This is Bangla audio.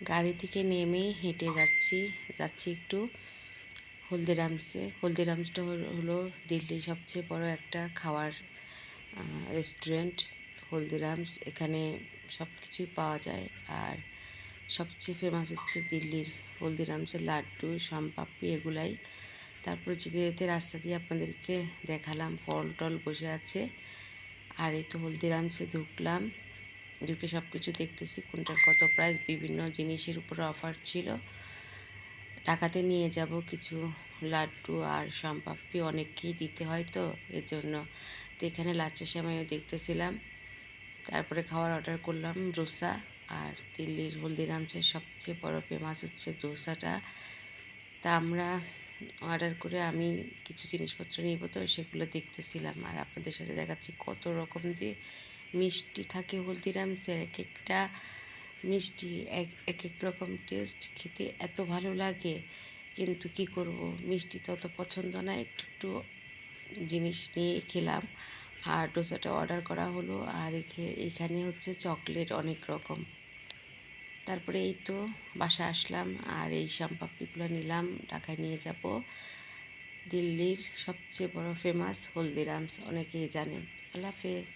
গাড়ি থেকে নেমে হেঁটে যাচ্ছি একটু হলদিরামসে। হলদিরামসটা হলো দিল্লির সবচেয়ে বড় একটা খাওয়ার রেস্টুরেন্ট। হলদিরামস, এখানে সব কিছুই পাওয়া যায়। আর সবচেয়ে ফেমাস হচ্ছে দিল্লির হলদিরামসের লাড্ডু, শনপাপড়ি, এগুলাই। তারপর যেতে যেতে রাস্তা দিয়ে আপনাদেরকে দেখালাম ফল টল বসে আছে। আর এই তো হলদিরামসে ঢুকে সব কিছু দেখতেছি কোনটার কত প্রাইস। বিভিন্ন জিনিসের উপর অফার ছিল। টাকাতে নিয়ে যাব কিছু লাড্ডু আর শনপাপড়ি, অনেককেই দিতে হয় তো এজন্য। তো এখানে লাচ্ছা সেমাইও দেখতেছিলাম। তারপরে খাওয়ার অর্ডার করলাম ডোসা। আর দিল্লির হলদিরামসের সবচেয়ে বড় ফেমাস হচ্ছে ডোসাটা। তা আমরা অর্ডার করে আমি কিছু জিনিসপত্র নিব, তো সেগুলো দেখতেছিলাম আর আপনাদের সাথে দেখাচ্ছি কত রকম যে মিষ্টি থাকে হলদিরামসের। এক একটা মিষ্টি এক এক রকম টেস্ট, খেতে এত ভালো লাগে। কিন্তু কি করব, মিষ্টি তো অত পছন্দ না, একটু একটু জিনিস নিয়ে খেলাম। আর ডোসাটা অর্ডার করা হলো। আর এখানে হচ্ছে চকলেট অনেক রকম। তারপরে এই তো বাসায় আসলাম আর এই শনপাপড়িগুলো নিলাম, ঢাকায় নিয়ে যাব। দিল্লির সবচেয়ে বড় ফেমাস হলদিরামস, অনেকেই জানেন। আল্লাহ হাফেজ।